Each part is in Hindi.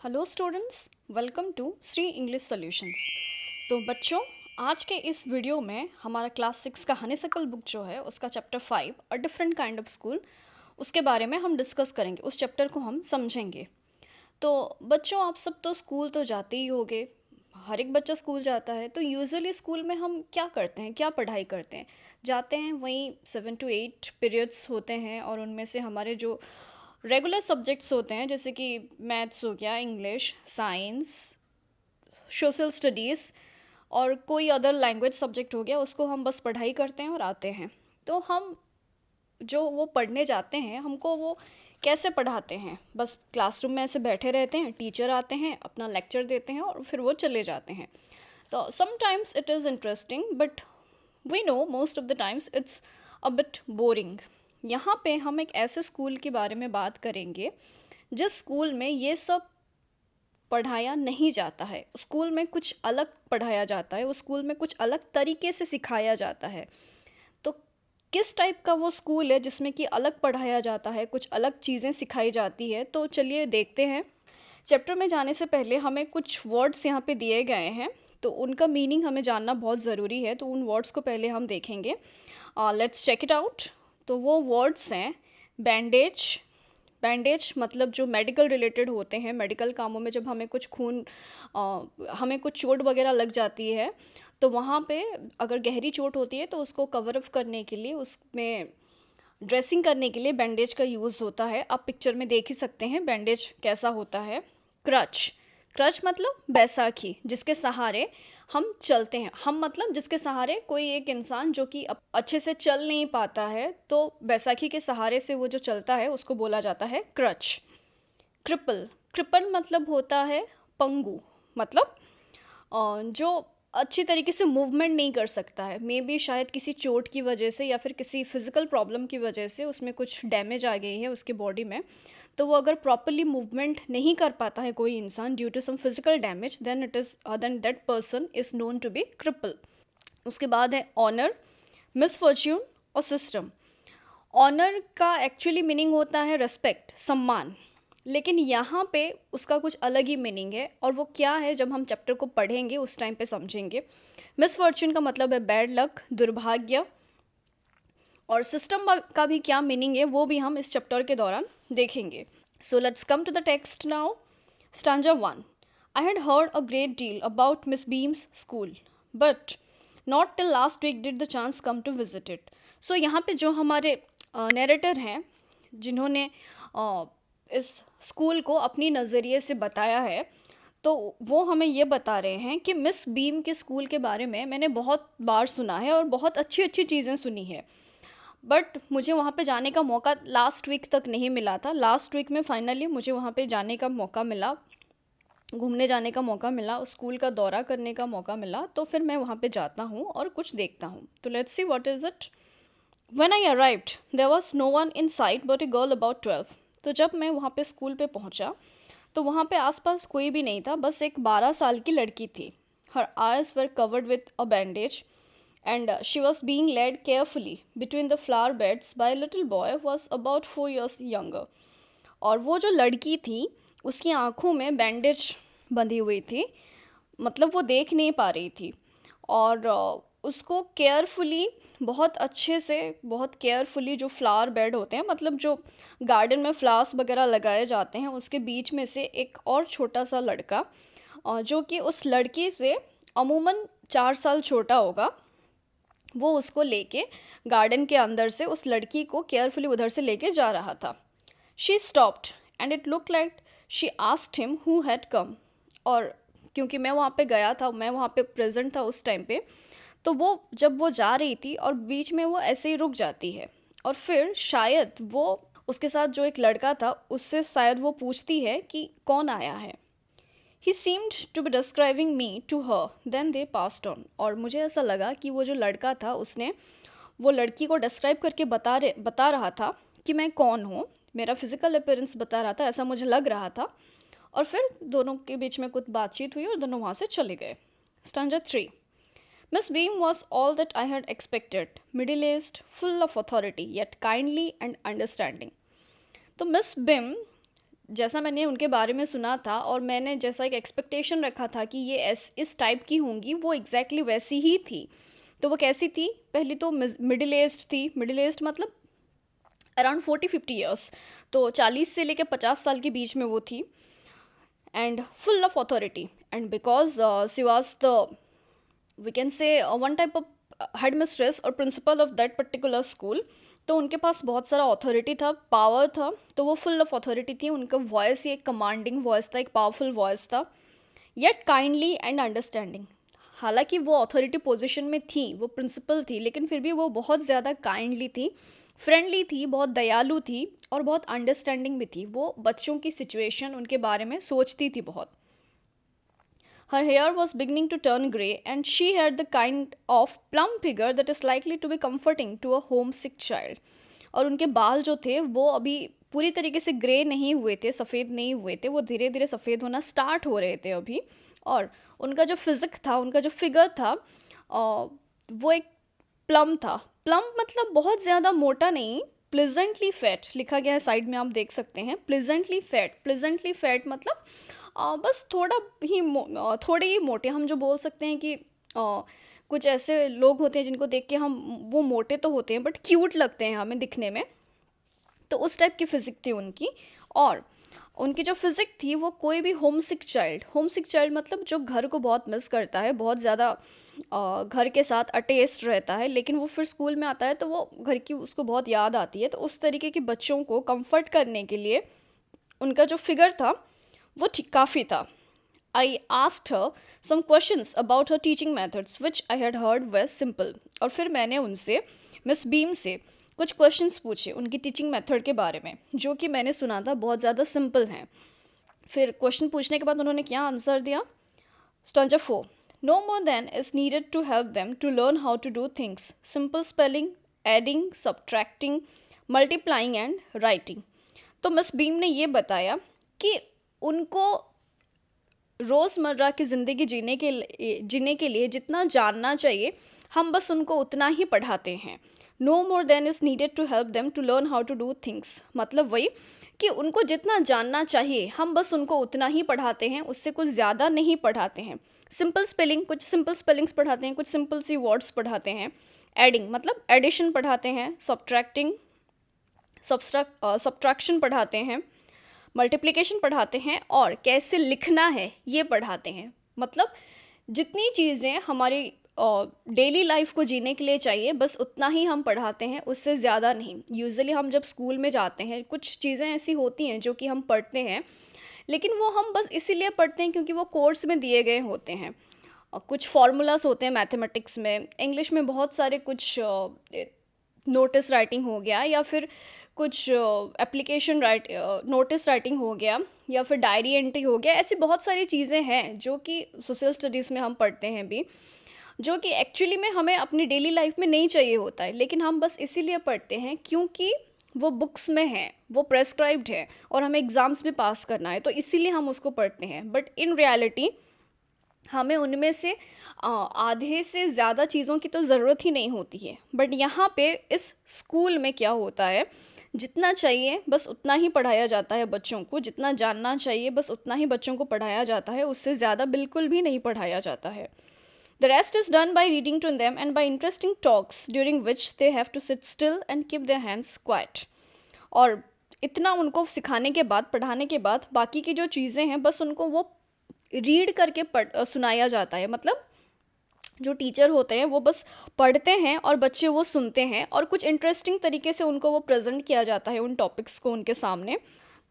Hello students, welcome to Shri English solutions. तो बच्चों, आज के इस वीडियो में हमारा क्लास 6 का हनीसकल बुक जो है उसका chapter 5 a different kind of school, उसके बारे में हम डिस्कस करेंगे। उस चैप्टर को हम समझेंगे। तो बच्चों, आप सब तो स्कूल तो जाते ही होगे, हर एक बच्चा स्कूल जाता है। तो यूजुअली स्कूल में हम क्या करते हैं, क्या पढ़ाई करते हैं? जाते हैं, वहीं 7 to 8 पीरियड्स होते हैं और उनमें से हमारे जो रेगुलर सब्जेक्ट्स होते हैं जैसे कि मैथ्स हो गया, इंग्लिश, साइंस, सोशल स्टडीज़ और कोई अदर लैंग्वेज सब्जेक्ट हो गया, उसको हम बस पढ़ाई करते हैं और आते हैं। तो हम जो वो पढ़ने जाते हैं, हमको वो कैसे पढ़ाते हैं? बस क्लासरूम में ऐसे बैठे रहते हैं, टीचर आते हैं, अपना लेक्चर देते हैं और फिर वो चले जाते हैं। तो sometimes it is interesting, but we know most of the times it's a bit boring. यहाँ पे हम एक ऐसे स्कूल के बारे में बात करेंगे जिस स्कूल में ये सब पढ़ाया नहीं जाता है। स्कूल में कुछ अलग पढ़ाया जाता है, उस स्कूल में कुछ अलग तरीके से सिखाया जाता है। तो किस टाइप का वो स्कूल है जिसमें कि अलग पढ़ाया जाता है, कुछ अलग चीज़ें सिखाई जाती है? तो चलिए देखते हैं। चैप्टर में जाने से पहले हमें कुछ वर्ड्स यहाँ पे दिए गए हैं, तो उनका मीनिंग हमें जानना बहुत ज़रूरी है। तो उन वर्ड्स को पहले हम देखेंगे। Let's check it out. तो वो वर्ड्स हैं बैंडेज। बैंडेज मतलब जो मेडिकल रिलेटेड होते हैं, मेडिकल कामों में जब हमें कुछ हमें कुछ चोट वगैरह लग जाती है, तो वहाँ पे अगर गहरी चोट होती है तो उसको कवर अप करने के लिए, उसमें ड्रेसिंग करने के लिए बैंडेज का यूज़ होता है। आप पिक्चर में देख ही सकते हैं बैंडेज कैसा होता है। क्रच। क्रच मतलब बैसाखी, जिसके सहारे हम चलते हैं। हम मतलब जिसके सहारे कोई एक इंसान जो कि अच्छे से चल नहीं पाता है, तो बैसाखी के सहारे से वो जो चलता है उसको बोला जाता है क्रच। क्रिपल। क्रिपल मतलब होता है पंगु, मतलब जो अच्छी तरीके से मूवमेंट नहीं कर सकता है। मे बी शायद किसी चोट की वजह से या फिर किसी फिजिकल प्रॉब्लम की वजह से उसमें कुछ डैमेज आ गई है उसके बॉडी में, तो वो अगर प्रॉपरली मूवमेंट नहीं कर पाता है कोई इंसान due to some physical damage, then that person is known to be cripple. उसके बाद है ऑनर, मिसफॉर्च्यून और सिस्टम। ऑनर का एक्चुअली मीनिंग होता है रेस्पेक्ट, सम्मान, लेकिन यहाँ पे उसका कुछ अलग ही मीनिंग है, और वो क्या है जब हम चैप्टर को पढ़ेंगे उस टाइम पे समझेंगे। मिसफॉर्च्यून का मतलब है बैड लक, दुर्भाग्य। और सिस्टम का भी क्या मीनिंग है वो भी हम इस चैप्टर के दौरान देखेंगे। So let's come to the text now. Stanza 1। I had heard a great deal about Miss Beam's school, but not till last week did the chance come to visit it. So यहाँ पे जो हमारे नैरेटर हैं, जिन्होंने इस स्कूल को अपनी नज़रिए से बताया है, तो वो हमें ये बता रहे हैं कि मिस बीम के स्कूल के बारे में मैंने बहुत बार सुना है और बहुत अच्छी अच्छी चीज़ें सुनी है, बट मुझे वहाँ पे जाने का मौका लास्ट वीक तक नहीं मिला था। लास्ट वीक में फाइनली मुझे वहाँ पे जाने का मौका मिला, घूमने जाने का मौका मिला, उस स्कूल का दौरा करने का मौका मिला। तो फिर मैं वहाँ पे जाता हूँ और कुछ देखता हूँ। तो let's see what is it. When I arrived there was no one in sight but a girl about 12। तो जब मैं वहाँ पे स्कूल पे पहुँचा तो वहाँ पे आसपास कोई भी नहीं था, बस एक 12 साल की लड़की थी। Her eyes were covered with a bandage and she was being led carefully between the flower beds by a little boy who was about 4 years younger. और वो जो लड़की थी उसकी आंखों में बैंडेज बंधी हुई थी, मतलब वो देख नहीं पा रही थी। और उसको केयरफुली, बहुत अच्छे से, बहुत केयरफुली, जो फ्लावर बेड होते हैं, मतलब जो गार्डन में फ्लावर्स वगैरह लगाए जाते हैं, उसके बीच में से एक और छोटा सा लड़का, जो कि उस लड़की से अमूमन 4 साल छोटा होगा, वो उसको लेके गार्डन के अंदर से उस लड़की को केयरफुली उधर से लेके जा रहा था। She stopped and it look like she asked him who had come. और क्योंकि मैं वहाँ पे गया था, मैं वहाँ पे प्रेजेंट था उस टाइम पे, तो वो जब वो जा रही थी और बीच में वो ऐसे ही रुक जाती है, और फिर शायद वो उसके साथ जो एक लड़का था उससे शायद वो पूछती है कि कौन आया है। He seemed to be describing me to her, then they passed on. और मुझे ऐसा लगा कि वो जो लड़का था उसने वो लड़की को डिस्क्राइब करके बता रहा था कि मैं कौन हूँ, मेरा फिजिकल अपीयरेंस बता रहा था, ऐसा मुझे लग रहा था। और फिर दोनों के बीच में कुछ बातचीत हुई और दोनों वहाँ से चले गए। Stanza 3। Miss beam was all that I had expected, middle aged, full of authority, yet kindly and understanding. तो मिस बिम जैसा मैंने उनके बारे में सुना था और मैंने जैसा एक एक्सपेक्टेशन रखा था कि ये इस टाइप की होंगी, वो एग्जैक्टली वैसी ही थी। तो वो कैसी थी? पहली तो मिडिल एज्ड थी। मिडिल एज्ड मतलब अराउंड 40-50 ईयर्स, तो 40 से लेकर 50 साल के बीच में वो थी। And full of authority, and because she was the, we can say, one type of headmistress और principal of that particular school. तो उनके पास बहुत सारा अथॉरिटी था, पावर था, तो वो फुल ऑफ अथॉरिटी थी। उनका वॉइस ही एक कमांडिंग वॉइस था, एक पावरफुल वॉइस था, येट काइंडली एंड अंडरस्टैंडिंग। हालांकि वो अथॉरिटी पोजीशन में थी, वो प्रिंसिपल थी, लेकिन फिर भी वो बहुत ज़्यादा काइंडली थी, फ्रेंडली थी, बहुत दयालु थी और बहुत अंडरस्टैंडिंग भी थी। वो बच्चों की सिचुएशन, उनके बारे में सोचती थी बहुत। Her hair was beginning to turn grey, and she had the kind of plump figure that is likely to be comforting to a homesick child. और उनके बाल जो थे वो अभी पूरी तरीके से ग्रे नहीं हुए थे, सफ़ेद नहीं हुए थे, वो धीरे धीरे सफ़ेद होना स्टार्ट हो रहे थे अभी। और उनका जो फिजिक था, उनका जो फिगर था, वो एक प्लम था। प्लम मतलब बहुत ज़्यादा मोटा नहीं, प्लेजेंटली फैट लिखा गया है साइड में, आप देख सकते हैं। प्लेजेंटली फैट, प्लेजेंटली फैट मतलब बस थोड़े ही मोटे। हम जो बोल सकते हैं कि कुछ ऐसे लोग होते हैं जिनको देख के हम, वो मोटे तो होते हैं बट क्यूट लगते हैं हमें दिखने में, तो उस टाइप की फिजिक थी उनकी। और उनकी जो फिजिक थी वो कोई भी होमसिक चाइल्ड मतलब जो घर को बहुत मिस करता है, बहुत ज़्यादा घर के साथ अटैच्ड रहता है, लेकिन वो फिर स्कूल में आता है तो वो घर की उसको बहुत याद आती है, तो उस तरीके के बच्चों को कंफर्ट करने के लिए उनका जो फिगर था वो ठीक काफ़ी था। I asked her some questions about her teaching methods which I had heard very simple. और फिर मैंने उनसे, मिस बीम से, कुछ क्वेश्चंस पूछे उनकी टीचिंग मेथड के बारे में, जो कि मैंने सुना था बहुत ज़्यादा सिंपल हैं। फिर क्वेश्चन पूछने के बाद उन्होंने क्या आंसर दिया? Stanza 4, no more than is needed to help them to learn how to do things, simple spelling, adding, subtracting, multiplying and writing। तो मिस बीम ने ये बताया कि उनको रोज़मर्रा की ज़िंदगी जीने के लिए जितना जानना चाहिए, हम बस उनको उतना ही पढ़ाते हैं। No more than is needed to help them to learn how to do things, मतलब वही कि उनको जितना जानना चाहिए हम बस उनको उतना ही पढ़ाते हैं, उससे कुछ ज़्यादा नहीं पढ़ाते हैं। सिंपल स्पेलिंग, कुछ सिंपल स्पेलिंग्स पढ़ाते हैं, कुछ सिंपल सी वर्ड्स पढ़ाते हैं। एडिंग मतलब एडिशन पढ़ाते हैं, सब्ट्रैक्शन पढ़ाते हैं, मल्टीप्लिकेशन पढ़ाते हैं, और कैसे लिखना है ये पढ़ाते हैं। मतलब जितनी चीज़ें हमारी डेली लाइफ को जीने के लिए चाहिए बस उतना ही हम पढ़ाते हैं, उससे ज़्यादा नहीं। यूजुअली हम जब स्कूल में जाते हैं कुछ चीज़ें ऐसी होती हैं जो कि हम पढ़ते हैं, लेकिन वो हम बस इसीलिए पढ़ते हैं क्योंकि वो कोर्स में दिए गए होते हैं। कुछ फार्मूलाज होते हैं मैथमेटिक्स में, इंग्लिश में बहुत सारे कुछ नोटिस राइटिंग हो गया, या फिर कुछ एप्लीकेशन नोटिस राइटिंग हो गया, या फिर डायरी एंट्री हो गया। ऐसी बहुत सारी चीज़ें हैं जो कि सोशल स्टडीज़ में हम पढ़ते हैं भी, जो कि एक्चुअली में हमें अपनी डेली लाइफ में नहीं चाहिए होता है, लेकिन हम बस इसीलिए पढ़ते हैं क्योंकि वो बुक्स में है, वो प्रेस्क्राइब्ड है और हमें एग्ज़ाम्स में पास करना है, तो इसीलिए हम उसको पढ़ते हैं। बट इन रियलिटी हमें उनमें से आधे से ज़्यादा चीज़ों की तो ज़रूरत ही नहीं होती है। बट यहाँ पे इस स्कूल में क्या होता है, जितना चाहिए बस उतना ही पढ़ाया जाता है बच्चों को, जितना जानना चाहिए बस उतना ही बच्चों को पढ़ाया जाता है, उससे ज़्यादा बिल्कुल भी नहीं पढ़ाया जाता है। The rest is done by reading to them and by interesting talks during which they have to sit still and keep their hands quiet। और इतना उनको सिखाने के बाद, पढ़ाने के बाद, बाकी की जो चीज़ें हैं बस उनको वो रीड करके सुनाया जाता है। मतलब जो टीचर होते हैं वो बस पढ़ते हैं और बच्चे वो सुनते हैं, और कुछ इंटरेस्टिंग तरीके से उनको वो प्रेजेंट किया जाता है उन टॉपिक्स को उनके सामने।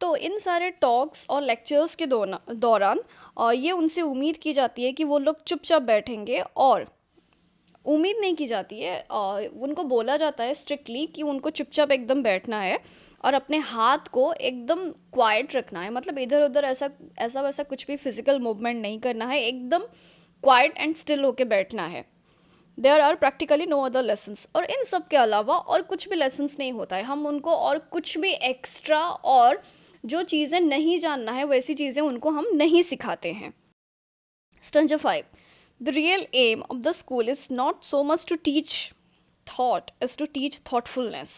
तो इन सारे टॉक्स और लेक्चर्स के दौरान ये उनसे उम्मीद की जाती है कि वो लोग चुपचाप बैठेंगे, और उम्मीद नहीं की जाती है, उनको बोला जाता है स्ट्रिक्टली कि उनको चुपचाप एकदम बैठना है और अपने हाथ को एकदम क्वाइट रखना है। मतलब इधर उधर ऐसा वैसा कुछ भी फिजिकल मूवमेंट नहीं करना है, एकदम क्वाइट एंड स्टिल होके बैठना है। There are practically no other lessons. और इन सब के अलावा और कुछ भी लेसन्स नहीं होता है। हम उनको और कुछ भी एक्स्ट्रा और जो चीज़ें नहीं जानना है वैसी चीज़ें उनको हम नहीं सिखाते हैं। Stanza 5, the real aim of the school is not so much to teach thought as to teach thoughtfulness।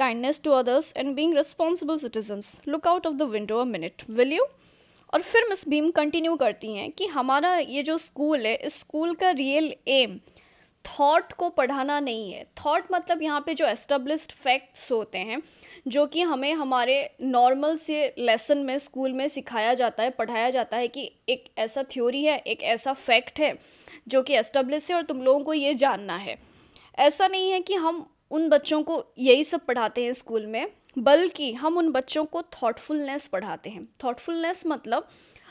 kindness to others and being responsible citizens. Look out of the window a minute, will you? और फिर मिस बीम कंटिन्यू करती हैं कि हमारा ये जो स्कूल है, इस स्कूल का रियल एम थॉट को पढ़ाना नहीं है. थॉट मतलब यहाँ पे जो एस्टेब्लिश्ड फैक्ट्स होते हैं, जो कि हमें हमारे नॉर्मल से लेसन में स्कूल में सिखाया जाता है, पढ़ाया जाता है कि एक ऐसा थ्योरी है, एक ऐसा फैक्ट है जो कि एस्टेब्लिश है और तुम लोगों को ये जानना है. ऐसा नहीं है कि हम उन बच्चों को यही सब पढ़ाते हैं स्कूल में, बल्कि हम उन बच्चों को थॉटफुलनेस पढ़ाते हैं. थॉटफुलनेस मतलब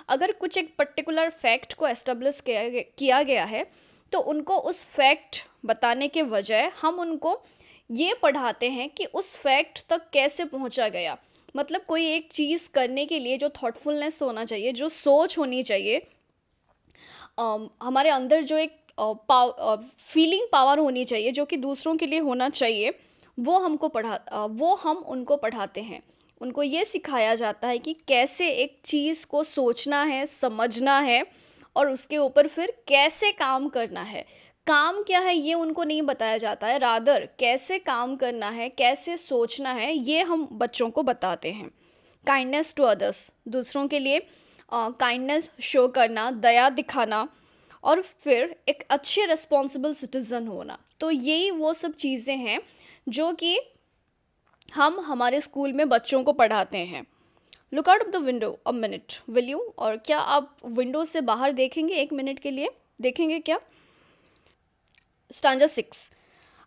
अगर कुछ एक पर्टिकुलर फैक्ट को एस्टेब्लिश किया गया है, तो उनको उस फैक्ट बताने के बजाय हम उनको ये पढ़ाते हैं कि उस फैक्ट तक कैसे पहुंचा गया. मतलब कोई एक चीज़ करने के लिए जो थॉटफुलनेस होना चाहिए, जो सोच होनी चाहिए, हमारे अंदर जो एक फीलिंग पावर होनी चाहिए, जो कि दूसरों के लिए होना चाहिए, वो हम उनको पढ़ाते हैं. उनको ये सिखाया जाता है कि कैसे एक चीज़ को सोचना है, समझना है और उसके ऊपर फिर कैसे काम करना है. काम क्या है ये उनको नहीं बताया जाता है, रादर कैसे काम करना है, कैसे सोचना है, ये हम बच्चों को बताते हैं. काइंडनेस टू अदर्स, दूसरों के लिए काइंडनेस शो करना, दया दिखाना, और फिर एक अच्छे रिस्पॉन्सिबल सिटीज़न होना. तो यही वो सब चीज़ें हैं जो कि हम हमारे स्कूल में बच्चों को पढ़ाते हैं. Look out of the window a minute, will you? और क्या आप विंडो से बाहर देखेंगे, एक मिनट के लिए देखेंगे क्या? Stanza 6.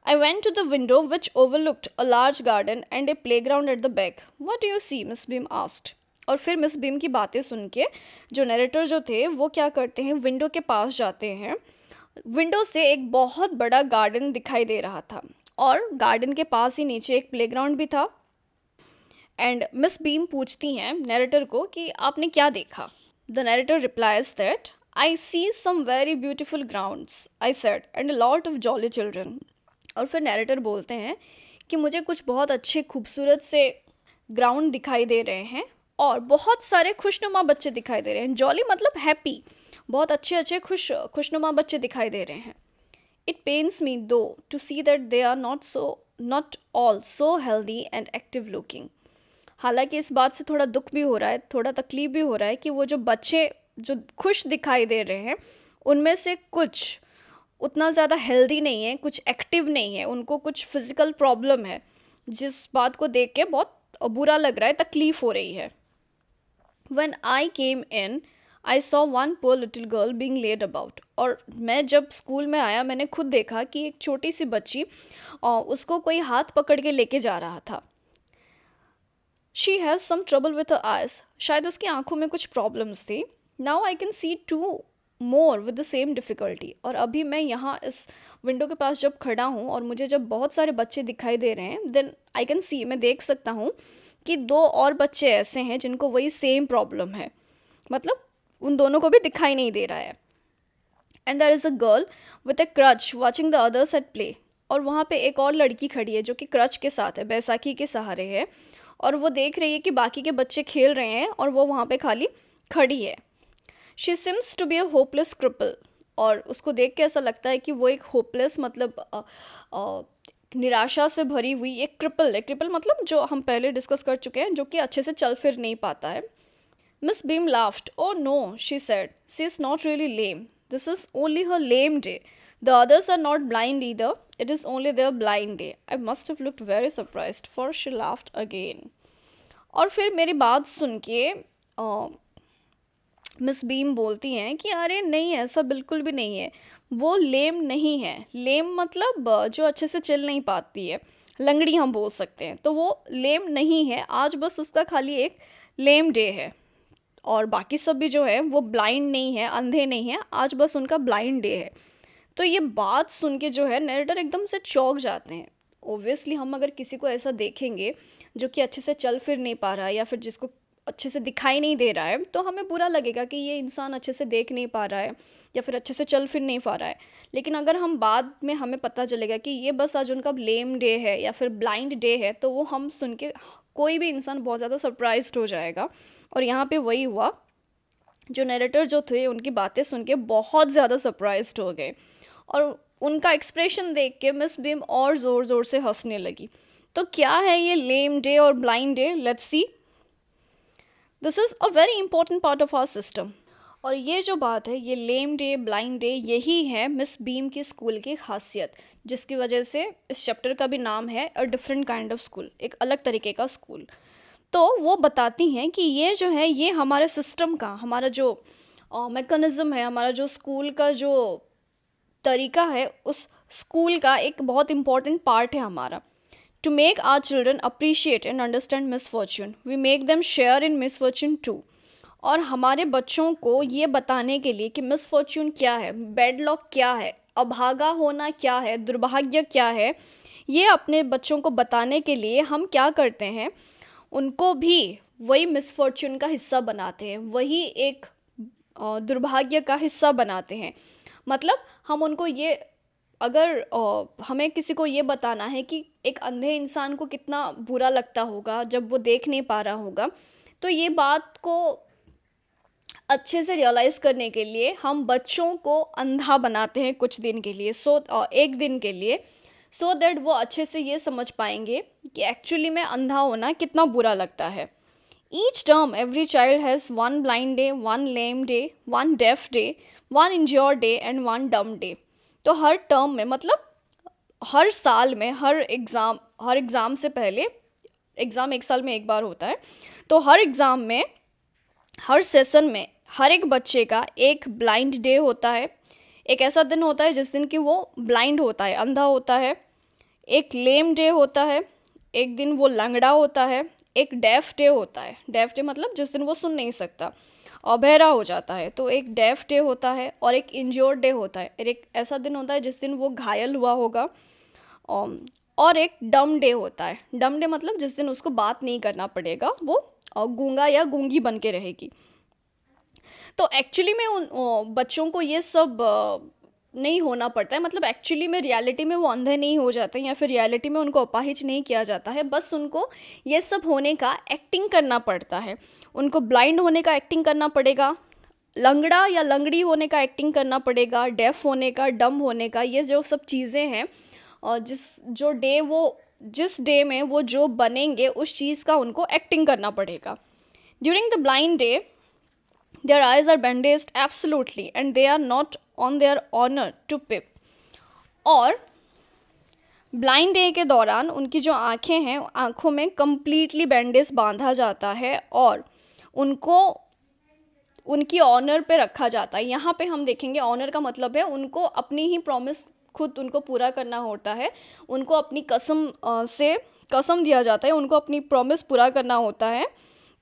I went to the window which overlooked a large garden and a playground at the back. What do you see? Miss Beam asked. और फिर मिस बीम की बातें सुन के जो नरेटर जो थे वो क्या करते हैं, विंडो के पास जाते हैं. विंडो से एक बहुत बड़ा गार्डन दिखाई दे रहा था और गार्डन के पास ही नीचे एक प्लेग्राउंड भी था. एंड मिस बीम पूछती हैं नरेटर को कि आपने क्या देखा. The narrator replies that I see some very beautiful grounds, I said, and a lot of jolly children. और फिर नैरेटर बोलते हैं कि मुझे कुछ बहुत अच्छे खूबसूरत से ग्राउंड दिखाई दे रहे हैं और बहुत सारे खुशनुमा बच्चे दिखाई दे रहे हैं. जॉली मतलब हैप्पी, बहुत अच्छे अच्छे खुशनुमा बच्चे दिखाई दे रहे हैं. It pains me though to see that they are not all so healthy and active looking. हालांकि इस बात से थोड़ा दुख भी हो रहा है, थोड़ा तकलीफ भी हो रहा है कि वो जो बच्चे जो खुश दिखाई दे रहे हैं, उनमें से कुछ उतना ज़्यादा हेल्दी नहीं है, कुछ एक्टिव नहीं है, उनको कुछ फिज़िकल प्रॉब्लम है, जिस बात को देख के बहुत बुरा लग रहा है, तकलीफ़ हो रही है. When I came in, I saw one poor little girl being laid about. और मैं जब स्कूल में आया मैंने खुद देखा कि एक छोटी सी बच्ची उसको कोई हाथ पकड़ के लेके जा रहा था. She has some trouble with her eyes. शायद उसकी आंखों में कुछ प्रॉब्लम्स थी. Now I can see two more with the same difficulty. और अभी मैं यहाँ इस विंडो के पास जब खड़ा हूँ और मुझे जब बहुत सारे बच्चे दिखाई दे रहे हैं, then I can see, मैं देख सकता हूँ कि दो और बच्चे ऐसे हैं जिनको वही सेम प्रॉब्लम है, मतलब उन दोनों को भी दिखाई नहीं दे रहा है. And there is a girl with a crutch watching the others at play. और वहाँ पे एक और लड़की खड़ी है जो कि क्रच के साथ है, बैसाखी के सहारे है, और वो देख रही है कि बाकी के बच्चे खेल रहे हैं और वो वहाँ पे खाली खड़ी है. She seems to be a hopeless cripple. और उसको देख के ऐसा लगता है कि वो एक होपलेस मतलब निराशा से भरी हुई एक क्रिपल है. क्रिपल मतलब जो हम पहले डिस्कस कर चुके हैं, जो कि अच्छे से चल फिर नहीं पाता है. Miss Beam laughed. Oh no, she said. She is not really lame. This is only her lame day. The others are not blind either. It is only their blind day. I must have looked very surprised, for she laughed again. और फिर मेरी बात सुन के मिस बीम बोलती हैं कि अरे नहीं, ऐसा बिल्कुल भी नहीं है, वो लेम नहीं है. लेम मतलब जो अच्छे से चल नहीं पाती है, लंगड़ी हम बोल सकते हैं. तो वो लेम नहीं है, आज बस उसका खाली एक लेम डे है. और बाकी सब भी जो है वो ब्लाइंड नहीं है, अंधे नहीं है, आज बस उनका ब्लाइंड डे है. तो ये बात सुन के जो है नरेटर एकदम से चौंक जाते हैं. ओब्वियसली हम अगर किसी को ऐसा देखेंगे जो कि अच्छे से चल फिर नहीं पा रहा है या फिर जिसको अच्छे से दिखाई नहीं दे रहा है, तो हमें बुरा लगेगा कि ये इंसान अच्छे से देख नहीं पा रहा है या फिर अच्छे से चल फिर नहीं पा रहा है. लेकिन अगर हम बाद में हमें पता चलेगा कि ये बस आज उनका लेम डे है या फिर ब्लाइंड डे है, तो वो हम सुन के कोई भी इंसान बहुत ज़्यादा सरप्राइज्ड हो जाएगा. और यहाँ पे वही हुआ, जो नरेटर जो थे उनकी बातें सुन के बहुत ज़्यादा सरप्राइज्ड हो गए और उनका एक्सप्रेशन देख के मिस बीम और ज़ोर ज़ोर से हंसने लगी. तो क्या है ये लेम डे और blind day? Let's see. This is a very important part of our system. और ये जो बात है, ये लेम डे, ब्लाइंड डे, यही है मिस बीम की स्कूल की खासियत, जिसकी वजह से इस चैप्टर का भी नाम है a different kind of school, एक अलग तरीके का स्कूल। तो वो बताती हैं कि ये जो है, ये हमारे सिस्टम का, हमारा जो मैकेनिज़्म है, हमारा जो स्कूल का जो तरीका है, उस स्कूल का एक बहुत इम्पॉर्टेंट पार्ट है हमारा। To make our children appreciate and understand misfortune, we make them share in misfortune too. और हमारे बच्चों को ये बताने के लिए कि मिसफॉर्च्यून क्या है, बैड लॉक क्या है, अभागा होना क्या है, दुर्भाग्य क्या है, ये अपने बच्चों को बताने के लिए हम क्या करते हैं, उनको भी वही मिसफॉर्च्यून का हिस्सा बनाते हैं, वही एक दुर्भाग्य का हिस्सा बनाते हैं। मतलब हम उनको ये, अगर हमें किसी को ये बताना है कि एक अंधे इंसान को कितना बुरा लगता होगा जब वो देख नहीं पा रहा होगा, तो ये बात को अच्छे से रियलाइज़ करने के लिए हम बच्चों को अंधा बनाते हैं कुछ दिन के लिए, एक दिन के लिए, सो दैट वो अच्छे से ये समझ पाएंगे कि एक्चुअली में अंधा होना कितना बुरा लगता है। Each term every child has one blind day, one lame day, one deaf day, one injured day and one dumb day. तो हर टर्म में, मतलब हर साल में, हर एग्ज़ाम से पहले, एग्ज़ाम एक साल में एक बार होता है, तो हर एग्ज़ाम में, हर सेशन में हर एक बच्चे का एक ब्लाइंड डे होता है। एक ऐसा दिन होता है जिस दिन कि वो ब्लाइंड होता है, अंधा होता है। एक लेम डे होता है, एक दिन वो लंगड़ा होता है। एक डेफ डे होता है, डेफ डे मतलब जिस दिन वो सुन नहीं सकता और बहरा हो जाता है, तो एक डेफ डे होता है। और एक इंज्योर्ड डे होता है, एक ऐसा दिन होता है जिस दिन वो घायल हुआ होगा। और एक डम डे होता है, डम डे मतलब जिस दिन उसको बात नहीं करना पड़ेगा, वो गूंगा या गूंगी बन के रहेगी। तो एक्चुअली में उन बच्चों को ये सब नहीं होना पड़ता है, मतलब एक्चुअली में रियलिटी में वो अंधे नहीं हो जाते हैं, या फिर रियलिटी में उनको अपाहिज नहीं किया जाता है, बस उनको ये सब होने का एक्टिंग करना पड़ता है। उनको ब्लाइंड होने का एक्टिंग करना पड़ेगा, लंगड़ा या लंगड़ी होने का एक्टिंग करना पड़ेगा, डेफ होने का, डम होने का, ये जो सब चीज़ें हैं, और जिस डे में वो जो बनेंगे उस चीज़ का उनको एक्टिंग करना पड़ेगा। During the blind day their eyes are bandaged absolutely and they are not on their honor to pip। और ब्लाइंड डे के दौरान उनकी जो आँखें हैं, आँखों में कम्प्लीटली बैंडेज बांधा जाता है और उनको उनकी ऑनर पे रखा जाता है। यहाँ पे हम देखेंगे ऑनर का मतलब है उनको अपनी ही प्रॉमिस खुद उनको पूरा करना होता है, उनको अपनी कसम दिया जाता है, उनको अपनी प्रॉमिस पूरा करना होता है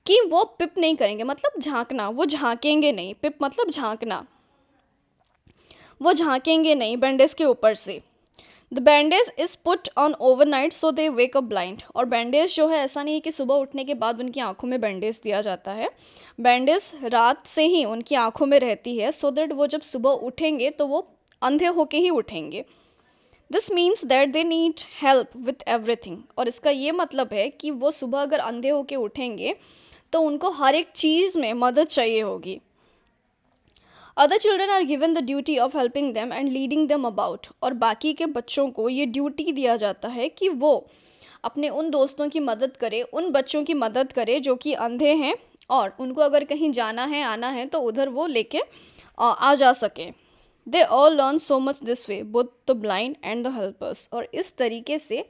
कि वो पिप नहीं करेंगे, मतलब झांकना, वो झांकेंगे नहीं। पिप मतलब झांकना, वो झांकेंगे नहीं बैंडेज के ऊपर से। The bandage is put on overnight so they wake up blind. और बैंडेज जो है, ऐसा नहीं है कि सुबह उठने के बाद उनकी आंखों में बैंडेज दिया जाता है, बैंडेज रात से ही उनकी आंखों में रहती है, सो दैट वो जब सुबह उठेंगे तो वो अंधे होके ही उठेंगे। This means that they need help with everything. और इसका ये मतलब है कि वो सुबह अगर अंधे होके उठेंगे तो उनको हर एक चीज़ में मदद चाहिए होगी। Other children are given the duty of helping them and leading them about. और बाकी के बच्चों को ये ड्यूटी दिया जाता है कि वो अपने उन दोस्तों की मदद करे, उन बच्चों की मदद करे जो कि अंधे हैं, और उनको अगर कहीं जाना है, आना है, तो उधर वो लेके आ जा सके। They all learn so much this way, both the blind and the helpers. और इस तरीके से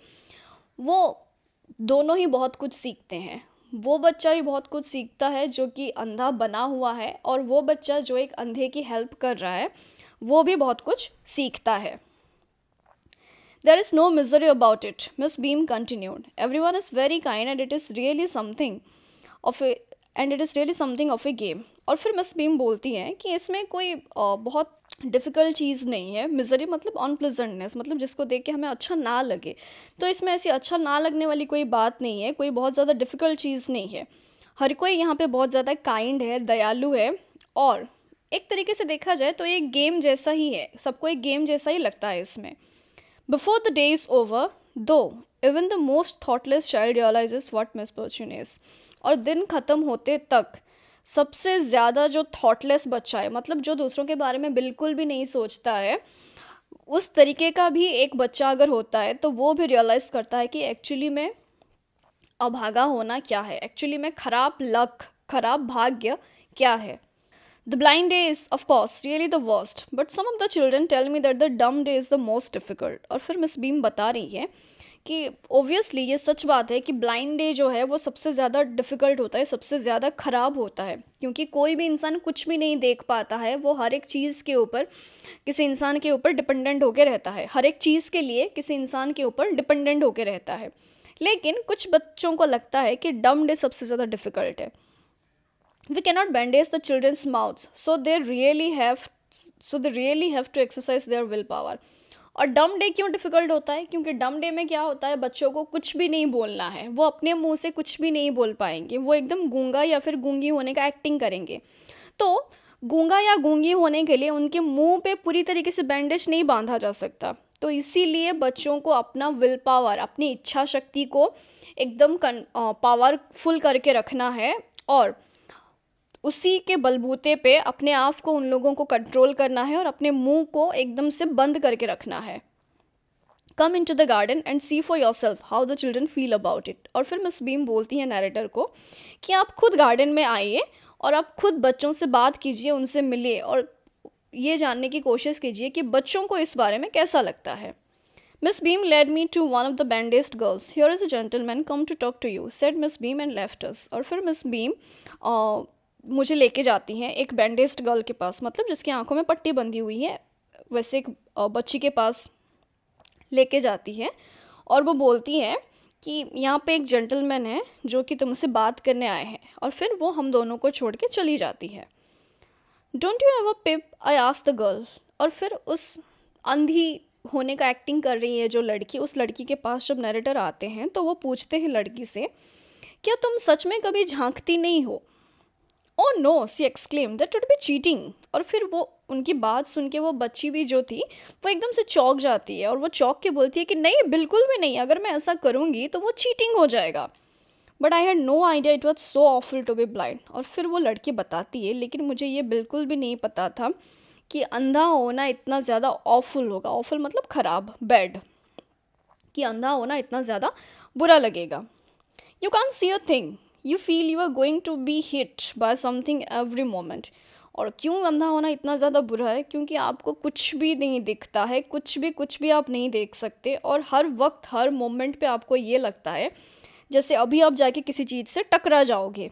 वो दोनों ही बहुत कुछ सीखते हैं। वो बच्चा भी बहुत कुछ सीखता है जो कि अंधा बना हुआ है, और वो बच्चा जो एक अंधे की हेल्प कर रहा है, वो भी बहुत कुछ सीखता है। There is no misery about it, Miss Beam continued. Everyone is very kind and it is really something of a game. और फिर मिस बीम बोलती हैं कि इसमें कोई बहुत डिफ़िकल्ट चीज़ नहीं है। मिजरी मतलब अनप्लेजेंटनेस, मतलब जिसको देख के हमें अच्छा ना लगे, तो इसमें ऐसी अच्छा ना लगने वाली कोई बात नहीं है, कोई बहुत ज़्यादा डिफ़िकल्ट चीज़ नहीं है। हर कोई यहाँ पे बहुत ज़्यादा काइंड है, दयालु है, और एक तरीके से देखा जाए तो एक गेम जैसा ही है, सबको एक गेम जैसा ही लगता है इसमें। Before the day is over, though, even the most thoughtless child realizes what misfortune is। और दिन ख़त्म होते तक सबसे ज़्यादा जो थॉटलेस बच्चा है, मतलब जो दूसरों के बारे में बिल्कुल भी नहीं सोचता है, उस तरीके का भी एक बच्चा अगर होता है तो वो भी रियलाइज़ करता है कि एक्चुअली में अभागा होना क्या है, एक्चुअली में खराब लक, खराब भाग्य क्या है। The blind day is, of course, really the worst, but some of the children tell me that the dumb day is the most difficult. और फिर मिस बीम बता रही है कि ओबियसली ये सच बात है कि ब्लाइंड डे जो है वो सबसे ज़्यादा डिफ़िकल्ट होता है, सबसे ज़्यादा ख़राब होता है, क्योंकि कोई भी इंसान कुछ भी नहीं देख पाता है। वो हर एक चीज़ के ऊपर किसी इंसान के ऊपर डिपेंडेंट होकर रहता है, हर एक चीज़ के लिए किसी इंसान के ऊपर डिपेंडेंट होकर रहता है। लेकिन कुछ बच्चों को लगता है कि डम डे सबसे ज़्यादा डिफ़िकल्ट है। We cannot bandage the children's mouths, so they really have to exercise their willpower. और डम डे क्यों डिफ़िकल्ट होता है? क्योंकि डम डे में क्या होता है, बच्चों को कुछ भी नहीं बोलना है, वो अपने मुंह से कुछ भी नहीं बोल पाएंगे, वो एकदम गूंगा या फिर गूंगी होने का एक्टिंग करेंगे। तो गूंगा या गूंगी होने के लिए उनके मुंह पे पूरी तरीके से बैंडेज नहीं बांधा जा सकता, तो इसीलिए बच्चों को अपना विल पावर, अपनी इच्छा शक्ति को एकदम पावरफुल करके रखना है, और उसी के बलबूते पे अपने आप को, उन लोगों को कंट्रोल करना है और अपने मुंह को एकदम से बंद करके रखना है। Come in to the garden and see for yourself how the children feel about it. और फिर मिस बीम बोलती है नरेटर को कि आप खुद गार्डन में आइए और आप खुद बच्चों से बात कीजिए, उनसे मिलिए और ये जानने की कोशिश कीजिए कि बच्चों को इस बारे में कैसा लगता है। Miss Beam led me to one of the bandaged girls. Here is a gentleman come to talk to you, said Miss Beam and left us. और फिर मिस बीम मुझे लेके जाती हैं एक बैंडेज्ड गर्ल के पास, मतलब जिसकी आंखों में पट्टी बंधी हुई है, वैसे एक बच्ची के पास लेके जाती है और वो बोलती है कि यहाँ पे एक जेंटलमैन है जो कि तुमसे बात करने आए हैं, और फिर वो हम दोनों को छोड़ के चली जाती है। Don't you ever pip, I asked the girl. और फिर उस अंधी होने का एक्टिंग कर रही है जो लड़की, उस लड़की के पास जब नरेटर आते हैं तो वो पूछते हैं लड़की से, क्या तुम सच में कभी झांकती नहीं हो? Oh no, she exclaim, that would be cheating. और फिर वो उनकी बात सुन के वो बच्ची भी जो थी वो एकदम से चौंक जाती है और वो चौंक के बोलती है कि नहीं, बिल्कुल भी नहीं, अगर मैं ऐसा करूँगी तो वो चीटिंग हो जाएगा। But I had no idea it was so awful to be blind. और फिर वो लड़की बताती है, लेकिन मुझे ये बिल्कुल भी नहीं पता था कि अंधा होना इतना ज़्यादा ऑफुल होगा। ऑफुल मतलब ख़राब, बैड, कि अंधा होना इतना ज़्यादा बुरा लगेगा। You can't see a thing, you feel you are going to be hit by something every moment. और क्यों अंधा होना इतना ज़्यादा बुरा है? क्योंकि आपको कुछ भी नहीं दिखता है, कुछ भी आप नहीं देख सकते, और हर वक्त हर मोमेंट पे आपको ये लगता है जैसे अभी आप जाके किसी चीज़ से टकरा जाओगे।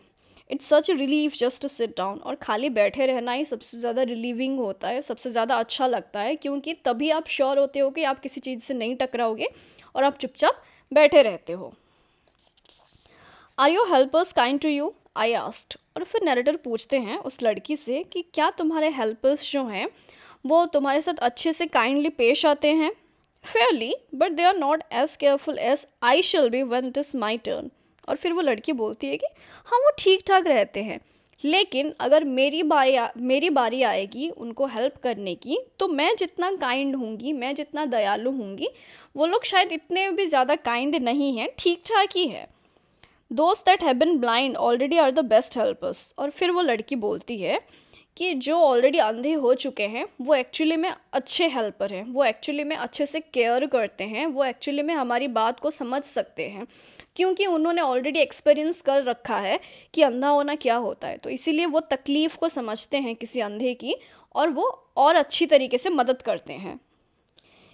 It's such relief just to sit down. और खाली बैठे रहना ही सबसे ज़्यादा रिलीविंग होता है, सबसे ज़्यादा अच्छा लगता है, क्योंकि तभी आप श्योर होते हो कि आप किसी चीज़ से नहीं टकराओगे और आप चुपचाप बैठे रहते हो। Are your helpers kind to you, I asked. और फिर नरेटर पूछते हैं उस लड़की से कि क्या तुम्हारे हेल्पर्स जो हैं वो तुम्हारे साथ अच्छे से काइंडली पेश आते हैं? Fairly, but they are not as careful as I shall be when it is my turn. और फिर वो लड़की बोलती है कि हाँ, वो ठीक ठाक रहते हैं, लेकिन अगर मेरी बारी आएगी उनको हेल्प करने की, तो मैं जितना काइंड होंगी, मैं जितना दयालु होंगी, वो लोग शायद इतने भी ज़्यादा काइंड नहीं हैं, ठीक ठाक ही है। दोस्त that have been blind already are the best helpers. और फिर वो लड़की बोलती है कि जो ऑलरेडी अंधे हो चुके हैं वो एक्चुअली में अच्छे हेल्पर हैं, वो एक्चुअली में अच्छे से केयर करते हैं, वो एक्चुअली में हमारी बात को समझ सकते हैं, क्योंकि उन्होंने ऑलरेडी एक्सपीरियंस कर रखा है कि अंधा होना क्या होता है। तो इसीलिए वो तकलीफ़ को समझते हैं किसी अंधे की, और वो और अच्छी तरीके से मदद करते हैं।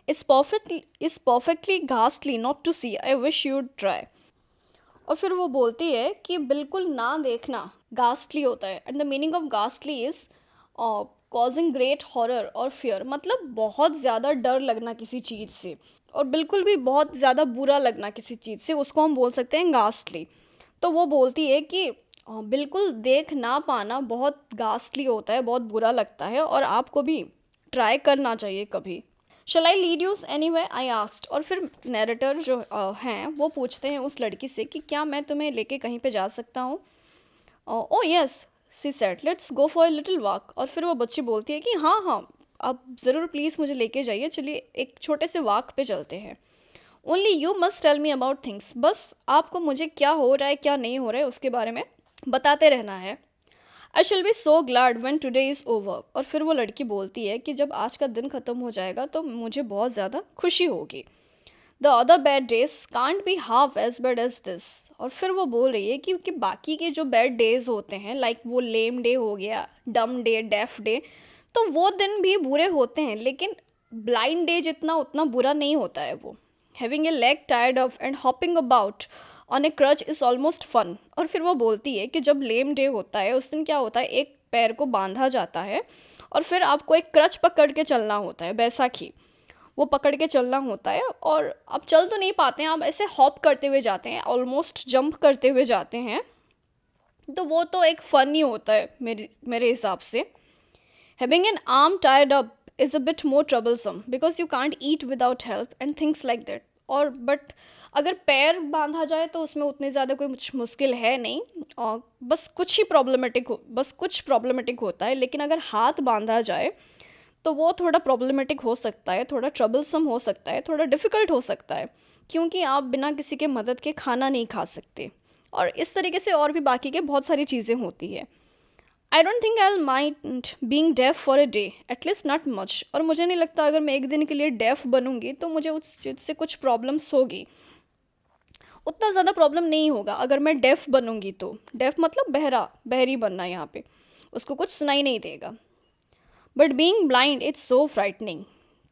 It's perfectly ghastly not to see, I wish you'd try. और फिर वो बोलती है कि बिल्कुल ना देखना गास्टली होता है, and the meaning of ghastly is causing great horror और फियर, मतलब बहुत ज़्यादा डर लगना किसी चीज़ से, और बिल्कुल भी बहुत ज़्यादा बुरा लगना किसी चीज़ से, उसको हम बोल सकते हैं गास्टली। तो वो बोलती है कि बिल्कुल देख ना पाना बहुत गास्टली होता है, बहुत बुरा लगता है, और आपको भी ट्राई करना चाहिए कभी। Shall I lead you any way, I asked. और फिर नरेटर जो हैं वो पूछते हैं उस लड़की से कि क्या मैं तुम्हें लेके कहीं पे जा सकता हूँ? ओ yes, she said, let's go for a little walk. और फिर वो बच्ची बोलती है कि हाँ हाँ, आप ज़रूर प्लीज़ मुझे लेके जाइए, चलिए एक छोटे से वॉक पे चलते हैं। Only you must tell me about things, बस आपको मुझे क्या हो रहा है क्या नहीं हो रहा है उसके बारे में बताते रहना है। I shall be so glad when today is over. और फिर वो लड़की बोलती है कि जब आज का दिन ख़त्म हो जाएगा तो मुझे बहुत ज़्यादा खुशी होगी। The other bad days can't be half as bad as this. और फिर वो बोल रही है कि बाकी के जो बैड डेज होते हैं, लाइक वो लेम डे हो गया, डम डे, डेफ डे, तो वो दिन भी बुरे होते हैं, लेकिन ब्लाइंड डे जितना उतना बुरा नहीं होता है वो। Having a leg tired off and hopping about on a crutch is almost fun. और फिर वो बोलती है कि जब लेम डे होता है उस दिन क्या होता है, एक पैर को बांधा जाता है और फिर आपको एक क्रच पकड़ के चलना होता है, बैसाखी वो पकड़ के चलना होता है, और आप चल तो नहीं पाते हैं, आप ऐसे हॉप करते हुए जाते हैं, ऑलमोस्ट जंप करते हुए जाते हैं, तो वो तो एक फ़न ही होता है मेरे हिसाब से। Having an arm tied up is a bit more troublesome because you can't eat without help and things like that. और बट अगर पैर बांधा जाए तो उसमें उतनी ज़्यादा कोई मुश्किल है नहीं, और बस कुछ प्रॉब्लमेटिक होता है। लेकिन अगर हाथ बांधा जाए तो वो थोड़ा प्रॉब्लमेटिक हो सकता है, थोड़ा ट्रबलसम हो सकता है, थोड़ा डिफ़िकल्ट हो सकता है, क्योंकि आप बिना किसी के मदद के खाना नहीं खा सकते, और इस तरीके से और भी बाकी के बहुत सारी चीज़ें होती है। I don't think I mind being deaf for a day, at least not much. और मुझे नहीं लगता अगर मैं एक दिन के लिए डेफ बनूंगी तो मुझे उस चीज़ से कुछ प्रॉब्लम्स होगी, उतना ज़्यादा प्रॉब्लम नहीं होगा अगर मैं डेफ बनूंगी तो। डेफ मतलब बहरी बनना, यहाँ पे उसको कुछ सुनाई नहीं देगा। But being blind it's so frightening.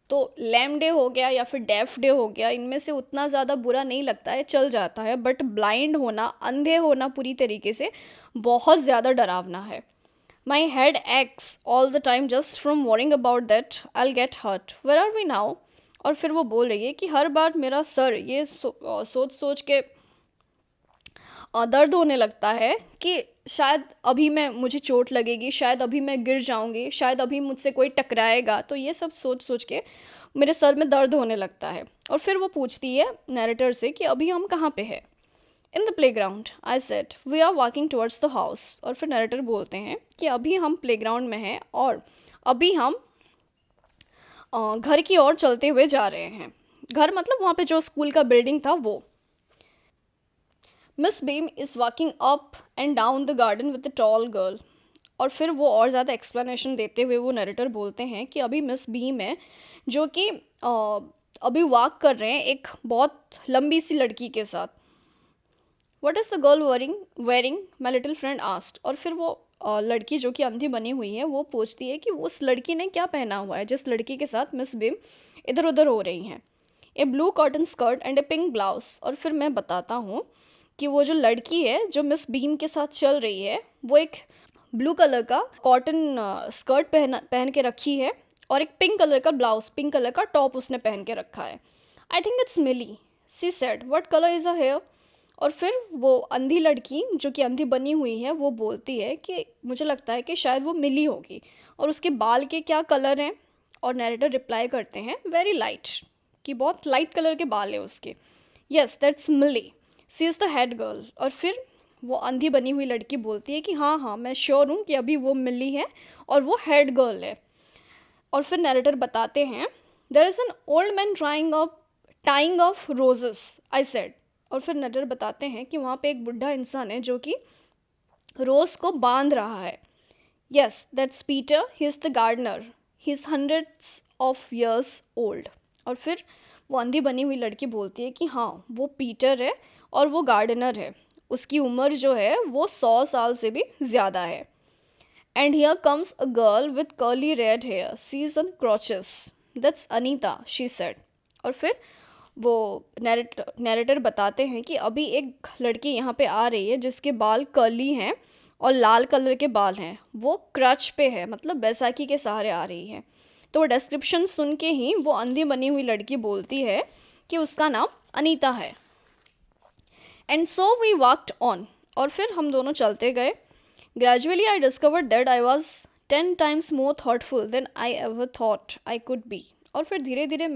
तो लैम डे हो गया या फिर डेफ डे हो गया, इनमें से उतना ज़्यादा बुरा नहीं लगता है, चल जाता है। बट ब्लाइंड होना, अंधे होना पूरी तरीके से, बहुत ज़्यादा डरावना है। My head aches all the time just from worrying about that I will get hurt, where are we now. और फिर वो बोल रही है कि हर बार मेरा सर ये सोच सोच के दर्द होने लगता है कि शायद अभी मुझे चोट लगेगी, शायद अभी मैं गिर जाऊंगी, शायद अभी मुझसे कोई टकराएगा, तो ये सब सोच सोच के मेरे सर में दर्द होने लगता है। और फिर वो पूछती है नैरेटर से कि अभी हम कहाँ पे हैं। In the playground, I said we are walking towards the house. और फिर नैरेटर बोलते हैं कि अभी हम प्ले ग्राउंड में हैं और अभी हम घर की ओर चलते हुए जा रहे हैं। घर मतलब वहाँ पे जो स्कूल का बिल्डिंग था वो। Miss beam is walking up and down the garden with the tall girl. और फिर वो और ज़्यादा एक्सप्लेनेशन देते हुए वो नरेटर बोलते हैं कि अभी मिस बीम है जो कि अभी वॉक कर रहे हैं एक बहुत लंबी सी लड़की के साथ। What is the girl wearing my little friend asked. और फिर वो लड़की जो कि अंधी बनी हुई है वो पूछती है कि उस लड़की ने क्या पहना हुआ है जिस लड़की के साथ मिस बीम इधर उधर हो रही हैं। A blue cotton skirt and a pink blouse. और फिर मैं बताता हूँ कि वो जो लड़की है जो मिस बीम के साथ चल रही है वो एक ब्लू कलर का कॉटन स्कर्ट पहन के रखी है और एक पिंक कलर का ब्लाउज, पिंक कलर का टॉप उसने पहन के रखा है। I think it's Millie, she said what colour is her hair. और फिर वो अंधी लड़की जो कि अंधी बनी हुई है वो बोलती है कि मुझे लगता है कि शायद वो मिली होगी, और उसके बाल के क्या कलर हैं। और नैरेटर रिप्लाई करते हैं वेरी लाइट, कि बहुत लाइट कलर के बाल है उसके। Yes that's Millie, she is the head girl. और फिर वो अंधी बनी हुई लड़की बोलती है कि हाँ हाँ मैं श्योर हूँ कि अभी वो मिली है और वो हेड गर्ल है। और फिर नैरेटर बताते हैं there is an old man tying off roses, I said. और फिर नैरेटर बताते हैं कि वहाँ पे एक बुढ़ा इंसान है जो कि रोज़ को बांध रहा है। Yes that's Peter, he is the gardener, he is hundreds of years old. और फिर वो अंधी बनी हुई लड़की बोलती है कि हाँ वो पीटर है और वो गार्डनर है, उसकी उम्र जो है वो 100 साल से भी ज़्यादा है। And here comes a girl with curly red hair, she is on crutches, that's Anita, she said. और फिर वो नैरेटर बताते हैं कि अभी एक लड़की यहाँ पे आ रही है जिसके बाल कर्ली हैं और लाल कलर के बाल हैं, वो क्रच पे है, मतलब बैसाखी के सहारे आ रही है। तो वो डिस्क्रिप्शन सुन के ही वो अंधी बनी हुई लड़की बोलती है कि उसका नाम अनीता है। And so we walked on. और फिर हम दोनों चलते गए। Gradually I discovered that I was 10 times more thoughtful than I ever thought I could be. और फिर धीरे धीरे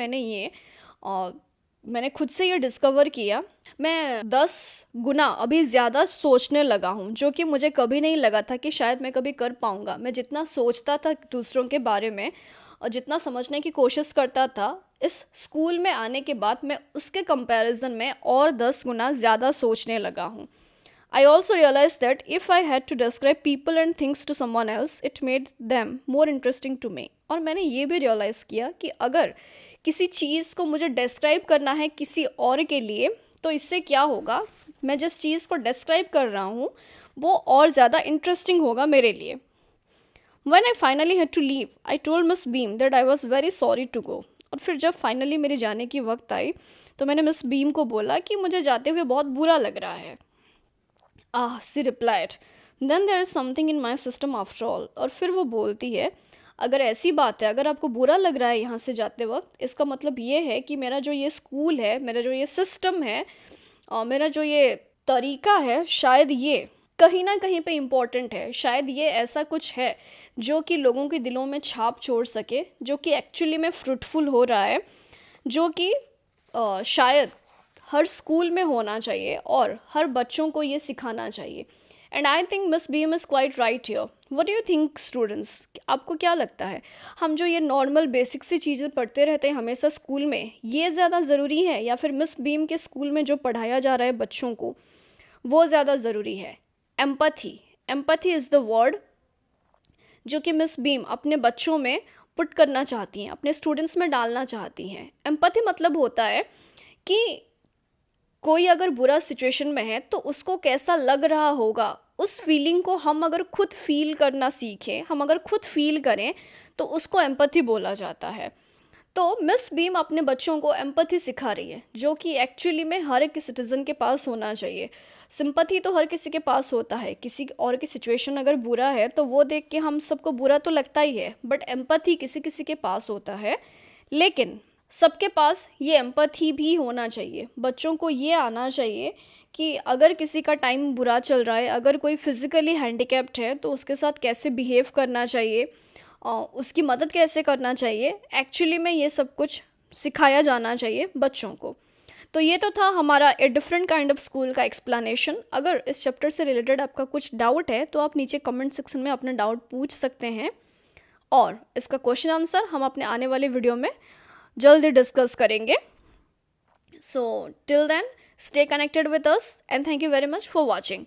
मैंने खुद से ये डिस्कवर किया, मैं 10 गुना अभी ज़्यादा सोचने लगा हूँ, जो कि मुझे कभी नहीं लगा था कि शायद मैं कभी कर पाऊँगा। मैं जितना सोचता था दूसरों के बारे में और जितना समझने की कोशिश करता था, इस स्कूल में आने के बाद मैं उसके कंपैरिजन में और 10 गुना ज़्यादा सोचने लगा हूँ। I also realized that if I had to describe people and things to someone else, it made them more interesting to me. और मैंने ये भी रियलाइज़ किया कि अगर किसी चीज़ को मुझे डिस्क्राइब करना है किसी और के लिए, तो इससे क्या होगा, मैं जिस चीज़ को डिस्क्राइब कर रहा हूँ वो और ज़्यादा इंटरेस्टिंग होगा मेरे लिए. When I finally had to leave, I told Miss Beam that I was very sorry to go. और फिर जब फाइनली मेरे जाने की वक्त आई तो मैंने मिस बीम को बोला कि मुझे जाते हुए बहुत बुरा लग रहा है. she replied, then there is something in my system after all. और फिर वो बोलती है, अगर ऐसी बात है, अगर आपको बुरा लग रहा है यहाँ से जाते वक्त, इसका मतलब ये है कि मेरा जो ये स्कूल है, मेरा जो ये सिस्टम है, और मेरा जो ये तरीका है, शायद ये कहीं ना कहीं पे इम्पॉर्टेंट है. शायद ये ऐसा कुछ है जो कि लोगों के दिलों में छाप छोड़ सके, जो कि एक्चुअली में फ्रूटफुल हो रहा है, जो कि शायद हर स्कूल में होना चाहिए और हर बच्चों को ये सिखाना चाहिए. And I think miss beam is quite right here. What do you think students, आपको क्या लगता है, हम जो ये नॉर्मल बेसिक सी चीज़ें पढ़ते रहते हैं हमेशा स्कूल में, ये ज़्यादा ज़रूरी है या फिर मिस बीम के स्कूल में जो पढ़ाया जा रहा है बच्चों को वो ज़्यादा ज़रूरी है? एम्पैथी इज़ द वर्ड जो कि मिस बीम अपने बच्चों में पुट करना चाहती हैं, अपने स्टूडेंट्स में डालना चाहती हैं. एम्पैथी मतलब होता है कि कोई अगर बुरा सिचुएशन में है तो उसको कैसा लग रहा होगा, उस फीलिंग को हम अगर खुद फील करना सीखें, हम अगर खुद फील करें तो उसको एम्पैथी बोला जाता है. तो मिस बीम अपने बच्चों को एम्पैथी सिखा रही है, जो कि एक्चुअली में हर एक सिटीज़न के पास होना चाहिए. सिंपैथी तो हर किसी के पास होता है, किसी और की सिचुएशन अगर बुरा है तो वो देख के हम सबको बुरा तो लगता ही है, बट एम्पैथी किसी किसी के पास होता है. लेकिन सबके पास ये एम्पैथी भी होना चाहिए. बच्चों को ये आना चाहिए कि अगर किसी का टाइम बुरा चल रहा है, अगर कोई फिज़िकली हैंडीकैप्ड है तो उसके साथ कैसे बिहेव करना चाहिए, उसकी मदद कैसे करना चाहिए, एक्चुअली में ये सब कुछ सिखाया जाना चाहिए बच्चों को. तो ये तो था हमारा a different kind of school का एक्सप्लेनेशन. अगर इस चैप्टर से रिलेटेड आपका कुछ डाउट है तो आप नीचे कमेंट सेक्शन में अपना डाउट पूछ सकते हैं, और इसका क्वेश्चन आंसर हम अपने आने वाले वीडियो में जल्दी डिस्कस करेंगे. So till then, stay connected with us and thank you very much for watching.